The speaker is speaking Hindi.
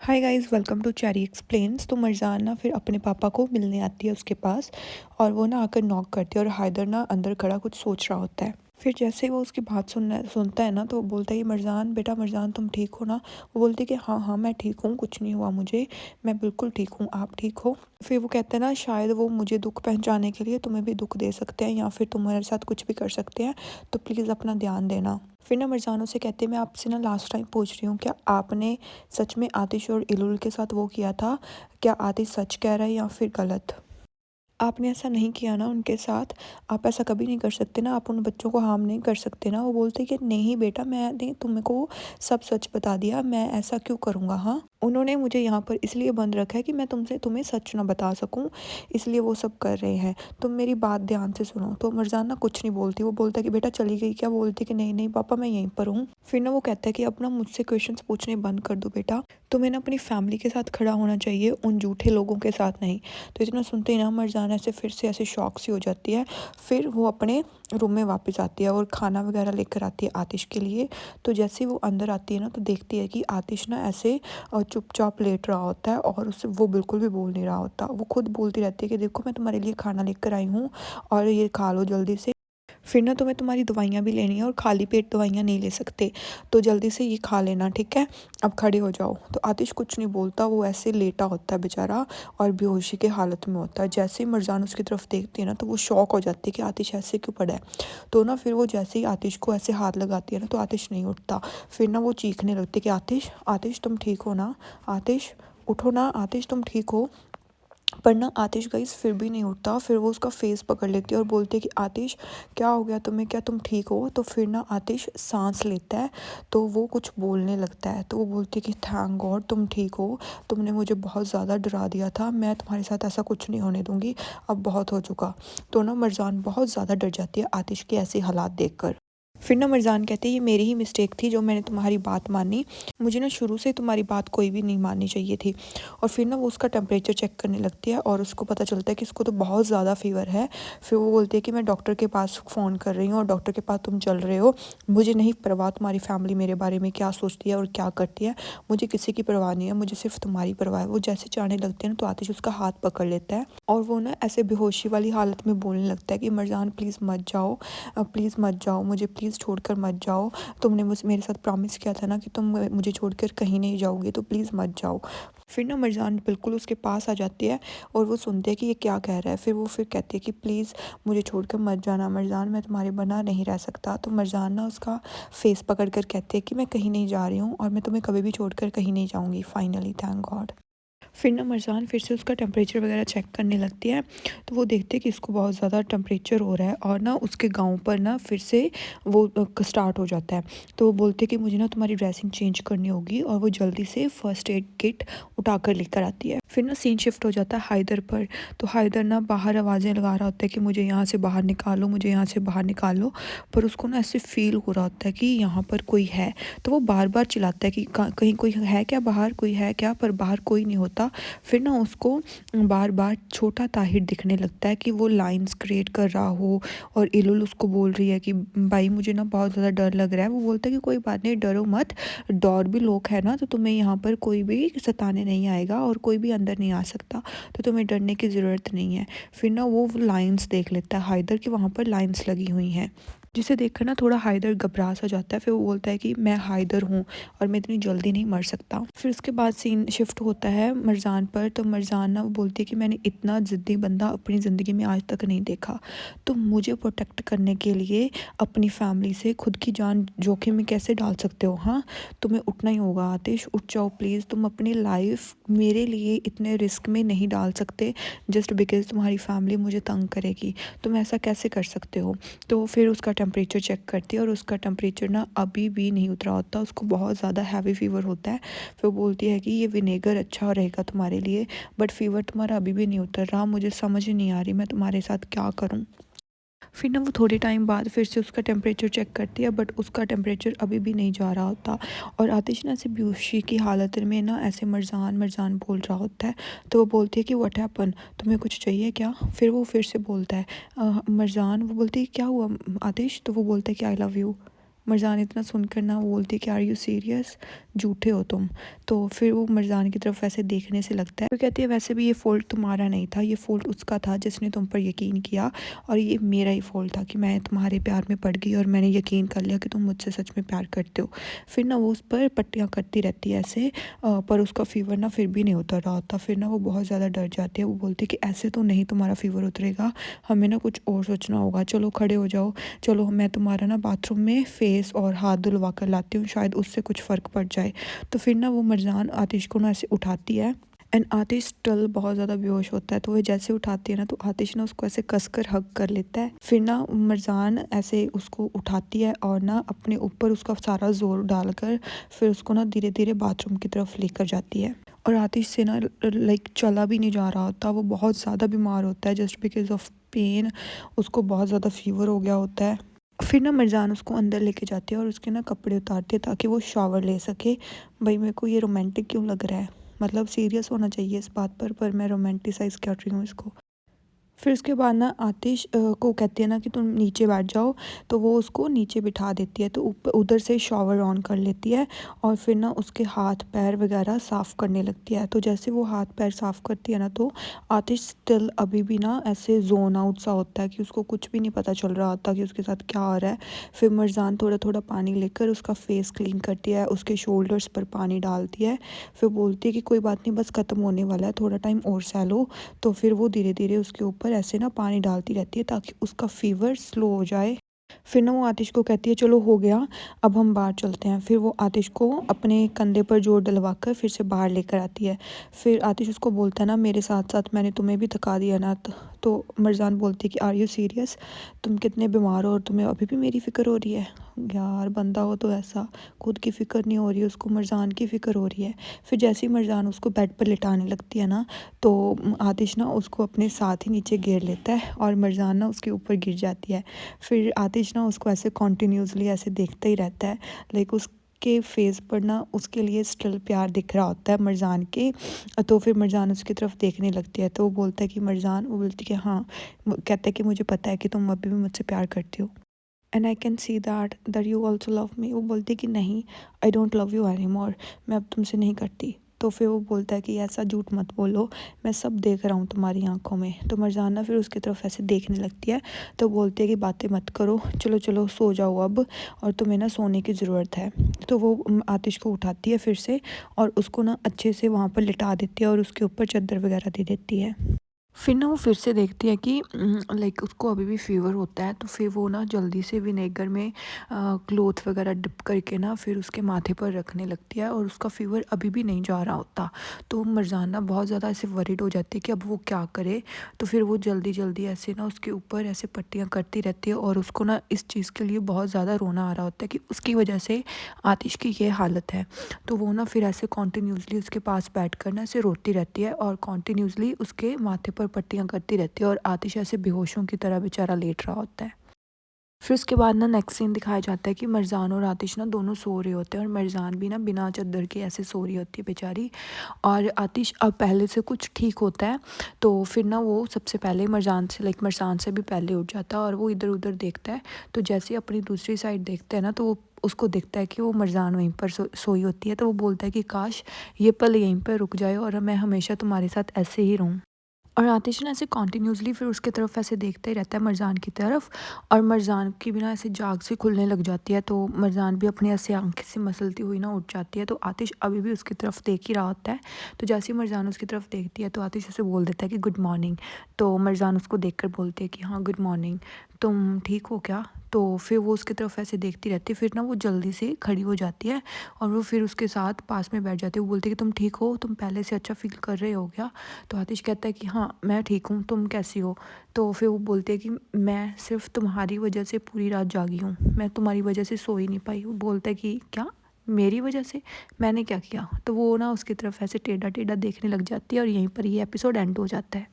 Hi guys, welcome to Cherry explains. तो मरजान ना फिर अपने पापा को मिलने आती है उसके पास। और वो ना आकर नॉक करती है और हैदर ना अंदर खड़ा कुछ सोच रहा होता है। फिर जैसे ही वो उसकी बात सुनता है ना, तो वो बोलता है कि मरजान बेटा, मरजान तुम ठीक हो ना। वो बोलती है कि हाँ हाँ मैं ठीक हूँ, कुछ नहीं हुआ मुझे, मैं बिल्कुल ठीक हूँ, आप ठीक हो। फिर वो कहते हैं ना, शायद वो मुझे दुख पहुँचाने के लिए तुम्हें भी दुख दे सकते हैं या फिर तुम्हारे साथ कुछ भी कर सकते हैं, तो प्लीज़ अपना ध्यान देना। फिर ना मरजान से कहते हैं, मैं आपसे ना लास्ट टाइम पूछ रही हूँ, क्या आपने सच में आतिश और इलुल के साथ वो किया था? क्या आतिश सच कह रहा है या फिर गलत? आपने ऐसा नहीं किया ना उनके साथ, आप ऐसा कभी नहीं कर सकते ना, आप उन बच्चों को हार्म नहीं कर सकते ना। वो बोलते कि नहीं बेटा, मैंने तुमको सब सच बता दिया, मैं ऐसा क्यों करूँगा? हाँ, उन्होंने मुझे यहाँ पर इसलिए बंद रखा है कि मैं तुम्हें सच ना बता सकूँ, इसलिए वो सब कर रहे हैं। तुम मेरी बात ध्यान से सुनो। तो मरजाना कुछ नहीं बोलती, वो बोलता है कि बेटा चली गई क्या? बोलती कि नहीं नहीं पापा, मैं यहीं पर हूँ। फिर ना वो कहता है कि अब ना मुझसे क्वेश्चंस पूछने बंद कर दो बेटा, तुम्हें ना अपनी फैमिली के साथ खड़ा होना चाहिए, उन झूठे लोगों के साथ नहीं। तो इतना सुनते ही ना मरजाना से फिर से ऐसे शॉक सी हो जाती है। फिर वो अपने रूम में वापस आती है और खाना वगैरह लेकर आती है आतिश के लिए। तो जैसे ही वो अंदर आती है ना, तो देखती है कि आतिश ना ऐसे चुपचाप लेट रहा होता है और उससे वो बिल्कुल भी बोल नहीं रहा होता। वो खुद बोलती रहती है कि देखो, मैं तुम्हारे लिए खाना लेकर आई हूँ और ये खा लो जल्दी से। फिर ना तुम्हें तुम्हारी दवाइयाँ भी लेनी है और खाली पेट दवाइयाँ नहीं ले सकते, तो जल्दी से ये खा लेना, ठीक है? अब खड़े हो जाओ। तो आतिश कुछ नहीं बोलता, वो ऐसे लेटा होता है बेचारा और बेहोशी के हालत में होता है। जैसे ही मरजान उसकी तरफ देखती है ना, तो वो शॉक हो जाती है कि आतिश ऐसे क्यों पड़ा है। तो ना फिर वो जैसे ही आतिश को ऐसे हाथ लगाती है ना, तो आतिश नहीं उठता। फिर ना वो चीखने लगती है कि आतिश, आतिश तुम ठीक हो ना? आतिश उठो ना, आतिश तुम ठीक हो? पर ना आतिश गाइस फिर भी नहीं उठता। फिर वो उसका फेस पकड़ लेती है और बोलती है कि आतिश क्या हो गया तुम्हें, क्या तुम ठीक हो? तो फिर ना आतिश सांस लेता है, तो वो कुछ बोलने लगता है। तो वो बोलती है कि थैंक गॉड तुम ठीक हो, तुमने मुझे बहुत ज़्यादा डरा दिया था, मैं तुम्हारे साथ ऐसा कुछ नहीं होने दूंगी, अब बहुत हो चुका। तो ना मरजान बहुत ज़्यादा डर जाती है आतिश के ऐसे हालात देखकर। फिर ना मरजान कहते हैं, ये मेरी ही मिस्टेक थी जो मैंने तुम्हारी बात मानी, मुझे ना शुरू से तुम्हारी बात कोई भी नहीं माननी चाहिए थी। और फिर ना वो उसका टेम्परेचर चेक करने लगती है और उसको पता चलता है कि इसको तो बहुत ज़्यादा फीवर है। फिर वो बोलती है कि मैं डॉक्टर के पास फ़ोन कर रही हूँ और डॉक्टर के पास तुम चल रहे हो, मुझे नहीं परवाह तुम्हारी फैमिली मेरे बारे में क्या सोचती है और क्या करती है, मुझे किसी की परवाह नहीं है, मुझे सिर्फ तुम्हारी परवाह है। वो जैसे जाने लगते हैं ना, तो आतिश उसका हाथ पकड़ लेता है और वो ना ऐसे बेहोशी वाली हालत में बोलने लगता है कि मरजान प्लीज़ मत जाओ, प्लीज़ मत जाओ, मुझे प्लीज़ छोड़कर मत जाओ, तुमने मुझ मेरे साथ प्रॉमिस किया था ना कि तुम मुझे छोड़कर कहीं नहीं जाओगे, तो प्लीज़ मत जाओ। फिर ना मरजान बिल्कुल उसके पास आ जाती है और वो सुनते हैं कि ये क्या कह रहा है। फिर वो फिर कहती है कि प्लीज़ मुझे छोड़कर मत जाना मरजान, मैं तुम्हारे बिना नहीं रह सकता। तो मरजान ना उसका फेस पकड़ कर कहती है कि मैं कहीं नहीं जा रही हूँ और मैं तुम्हें कभी भी छोड़कर कहीं नहीं जाऊँगी, फाइनली थैंक गॉड। फिर ना मरजान फिर से उसका टेम्परेचर वगैरह चेक करने लगती है। तो वो देखते हैं कि इसको बहुत ज़्यादा टेम्परेचर हो रहा है और ना उसके गाँव पर ना फिर से वो स्टार्ट हो जाता है। तो वो बोलते हैं कि मुझे ना तुम्हारी ड्रेसिंग चेंज करनी होगी और वो जल्दी से फर्स्ट एड किट उठा कर लेकर आती है। फिर ना सीन शिफ्ट हो जाता है हैदर पर। तो हैदर ना बाहर आवाज़ें लगा रहा होता है कि मुझे यहाँ से बाहर निकालो, मुझे यहाँ से बाहर निकालो। पर उसको ना ऐसे फील हो रहा होता है कि यहाँ पर कोई है। तो वो बार बार चिल्लाता है कि कहीं कोई है क्या, बाहर कोई है क्या? पर बाहर कोई नहीं होता। फिर ना उसको बार बार छोटा ताहिर दिखने लगता है कि वो लाइंस क्रिएट कर रहा हो और इलुल उसको बोल रही है कि भाई मुझे ना बहुत ज़्यादा डर लग रहा है। वो बोलता है कि कोई बात नहीं, डरो मत, डॉर भी लोग है ना, तो तुम्हें यहाँ पर कोई भी सताने नहीं आएगा और कोई भी अंदर नहीं आ सकता, तो तुम्हें डरने की ज़रूरत नहीं है। फिर ना वो लाइंस देख लेता है हैदर कि वहाँ पर लाइंस लगी हुई हैं, जिसे देखकर ना थोड़ा हैदर घबरा सा जाता है। फिर वो बोलता है कि मैं हैदर हूँ और मैं इतनी जल्दी नहीं मर सकता। फिर उसके बाद सीन शिफ्ट होता है मरजान पर। तो मरजान ना वो बोलती है कि मैंने इतना ज़िद्दी बंदा अपनी ज़िंदगी में आज तक नहीं देखा। तो मुझे प्रोटेक्ट करने के लिए अपनी फैमिली से खुद की जान जोखिम में कैसे डाल सकते हो? हाँ, तुम्हें उठना ही होगा आतिश, उठ जाओ प्लीज़। तुम अपनी लाइफ मेरे लिए इतने रिस्क में नहीं डाल सकते जस्ट बिकॉज तुम्हारी फैमिली मुझे तंग करेगी। तुम ऐसा कैसे कर सकते हो? तो फिर उसका टेम्परेचर चेक करती है और उसका टेम्परेचर ना अभी भी नहीं उतरा होता, उसको बहुत ज़्यादा हैवी फीवर होता है। फिर वो बोलती है कि ये विनेगर अच्छा रहेगा तुम्हारे लिए, बट फीवर तुम्हारा अभी भी नहीं उतर रहा, मुझे समझ नहीं आ रही मैं तुम्हारे साथ क्या करूं। फिर ना वो थोड़े टाइम बाद फिर से उसका टेम्परेचर चेक करती है, बट उसका टेम्परेचर अभी भी नहीं जा रहा होता। और आतिश ना ऐसे बेहोशी की हालत में ना ऐसे मरजान मरजान बोल रहा होता है। तो वो बोलती है कि व्हाट हैपन, तुम्हें कुछ चाहिए क्या? फिर वो फिर से बोलता है मरजान। वो बोलती है क्या हुआ आतिश? तो वो बोलता है कि आई लव यू। मरजान इतना सुनकर ना वो बोलती है कि आर यू सीरियस, झूठे हो तुम। तो फिर वो मरजान की तरफ वैसे देखने से लगता है, तो कहती है वैसे भी ये फ़ॉल्ट तुम्हारा नहीं था, ये फ़ॉल्ट उसका था जिसने तुम पर यकीन किया, और ये मेरा ही फ़ॉल्ट था कि मैं तुम्हारे प्यार में पड़ गई और मैंने यकीन कर लिया कि तुम मुझसे सच में प्यार करते हो। फिर ना वो उस पर पट्टियाँ करती रहती है ऐसे, पर उसका फ़ीवर ना फिर भी नहीं उतर रहा होता। फिर ना वो बहुत ज़्यादा डर जाती है, वो बोलती है कि ऐसे तो नहीं तुम्हारा फ़ीवर उतरेगा, हमें ना कुछ और सोचना होगा, चलो खड़े हो जाओ, चलो मैं तुम्हारा ना बाथरूम में फेस और हाथ धुलवा कर लाती हूँ, शायद उससे कुछ फ़र्क पड़ जाए। तो फिर ना वो मरजान आतिश को ना ऐसे उठाती है, एंड आतिश स्टिल बहुत ज़्यादा बेहोश होता है। तो वो जैसे उठाती है ना, तो आतिश ना उसको ऐसे कसकर हग कर लेता है। फिर ना मरजान ऐसे उसको उठाती है और ना अपने ऊपर उसका सारा जोर डालकर फिर उसको ना धीरे धीरे बाथरूम की तरफ लेकर जाती है। और आतिश से ना लाइक चला भी नहीं जा रहा होता, वो बहुत ज़्यादा बीमार होता है जस्ट बिकॉज ऑफ पेन, उसको बहुत ज़्यादा फीवर हो गया होता है। फिर ना मरजान उसको अंदर लेके जाती है और उसके ना कपड़े उतारती है ताकि वो शावर ले सके। भाई मेरे को ये रोमांटिक क्यों लग रहा है, मतलब सीरियस होना चाहिए इस बात पर मैं रोमांटिसाइज़ कर रही हूँ इसको। फिर उसके बाद ना आतिश को कहती है ना कि तुम नीचे बैठ जाओ, तो वो उसको नीचे बिठा देती है, तो ऊपर उधर से शावर ऑन कर लेती है और फिर ना उसके हाथ पैर वगैरह साफ़ करने लगती है। तो जैसे वो हाथ पैर साफ़ करती है ना, तो आतिश स्टिल अभी भी ना ऐसे जोन आउट सा होता है कि उसको कुछ भी नहीं पता चल रहा होता कि उसके साथ क्या हो रहा है। फिर मरजान थोड़ा थोड़ा पानी लेकर उसका फेस क्लीन करती है, उसके शोल्डर्स पर पानी डालती है, फिर बोलती है कि कोई बात नहीं, बस ख़त्म होने वाला है, थोड़ा टाइम और सह लो। तो फिर वो धीरे धीरे उसके ऊपर ऐसे ना पानी डालती रहती है ताकि उसका फ़ीवर स्लो हो जाए। फिर ना वो आतिश को कहती है चलो हो गया, अब हम बाहर चलते हैं। फिर वो आतिश को अपने कंधे पर जोर डलवा कर फिर से बाहर लेकर आती है। फिर आतिश उसको बोलता है ना, मेरे साथ साथ मैंने तुम्हें भी थका दिया ना। तो मरजान बोलती है कि आर यू सीरियस, तुम कितने बीमार हो और तुम्हें अभी भी मेरी फ़िक्र हो रही है। यार बंदा हो तो ऐसा, खुद की फ़िक्र नहीं हो रही है उसको, मरजान की फ़िक्र हो रही है। फिर जैसे ही मरजान उसको बेड पर लिटाने लगती है ना, तो आतिश ना उसको अपने साथ ही नीचे घेर लेता है और मरजान ना उसके ऊपर गिर जाती है। फिर आतिश ना उसको ऐसे कॉन्टिन्यूसली ऐसे देखता ही रहता है, लाइक उसके फेस पर ना उसके लिए स्टिल प्यार दिख रहा होता है मरजान के। तो फिर मरजान उसकी तरफ देखने लगती है, तो वो बोलता है कि मरजान, वो बोलती है कि हाँ, वो कहता है कि मुझे पता है कि तुम अभी भी मुझसे प्यार करती हो, and I can see that you also love me. वो बोलती है कि नहीं, I don't love you any more, मैं अब तुमसे नहीं करती। तो फिर वो बोलता है कि ऐसा झूठ मत बोलो, मैं सब देख रहा हूँ तुम्हारी आंखों में। तो मरजाना फिर उसकी तरफ ऐसे देखने लगती है, तो बोलती है कि बातें मत करो, चलो चलो सो जाओ अब, और तुम्हें ना सोने की ज़रूरत है। तो वो आतिश को उठाती है फिर से और उसको ना अच्छे से वहाँ पर लिटा देती है और उसके ऊपर चादर वगैरह दे देती है। फिर ना वो फिर से देखती है कि लाइक उसको अभी भी फ़ीवर होता है, तो फिर वो ना जल्दी से विनेगर में क्लोथ वगैरह डिप करके ना फिर उसके माथे पर रखने लगती है, और उसका फ़ीवर अभी भी नहीं जा रहा होता। तो मरजाना बहुत ज़्यादा ऐसे वरीड हो जाती है कि अब वो क्या करे। तो फिर वो जल्दी जल्दी ऐसे ना उसके ऊपर ऐसे पट्टियाँ करती रहती है, और उसको ना इस चीज़ के लिए बहुत ज़्यादा रोना आ रहा होता है कि उसकी वजह से आतिश की ये हालत है। तो वो ना फिर ऐसे कॉन्टीन्यूसली उसके पास बैठ कर ना ऐसे रोती रहती है और कॉन्टीन्यूसली उसके माथे पर पट्टियाँ करती रहती है, और आतिश ऐसे बेहोशों की तरह बेचारा लेट रहा होता है। फिर उसके बाद ना नेक्स्ट सीन दिखाया जाता है कि मरजान और आतिश ना दोनों सो रहे होते हैं, और मरजान भी ना बिना चादर के ऐसे सो रही होती है बेचारी, और आतिश अब पहले से कुछ ठीक होता है। तो फिर ना वो सबसे पहले मरजान से, लाइक मरजान से भी पहले उठ जाता है, और वो इधर उधर देखता है। तो जैसे ही अपनी दूसरी साइड देखता है ना, तो वो उसको दिखता है कि वो मरजान वहीं पर सोई होती है। तो वो बोलता है कि काश ये पल यहीं पर रुक जाए और मैं हमेशा तुम्हारे साथ ऐसे ही रहूँ। और आतिश ना ऐसे कॉन्टिन्यूसली फिर उसकी तरफ ऐसे देखता ही रहता है, मरजान की तरफ, और मरजान की भी ना ऐसे जाग से खुलने लग जाती है। तो मरजान भी अपनी ऐसे आंखें से मसलती हुई ना उठ जाती है। तो आतिश अभी भी उसकी तरफ देख ही रहा होता है। तो जैसे ही मरजान उसकी तरफ देखती है, तो आतिश उसे बोल देता है कि गुड मॉर्निंग। तो मरजान उसको देख कर बोलती है कि हाँ गुड मॉर्निंग, तुम ठीक हो क्या। तो फिर वो उसकी तरफ ऐसे देखती रहती है, फिर ना वो जल्दी से खड़ी हो जाती है और वो फिर उसके साथ पास में बैठ जाती है। वो बोलती है कि तुम ठीक हो, तुम पहले से अच्छा फील कर रहे हो क्या। तो आतिश कहता है कि हाँ मैं ठीक हूँ, तुम कैसी हो। तो फिर वो बोलते हैं कि मैं सिर्फ तुम्हारी वजह से पूरी रात जागी हूँ, मैं तुम्हारी वजह से सो ही नहीं पाई। वो बोलता है कि क्या, मेरी वजह से, मैंने क्या किया। तो वो ना उसकी तरफ ऐसे टेढ़ा टेढ़ा देखने लग जाती है, और यहीं पर ये एपिसोड एंड हो जाता है।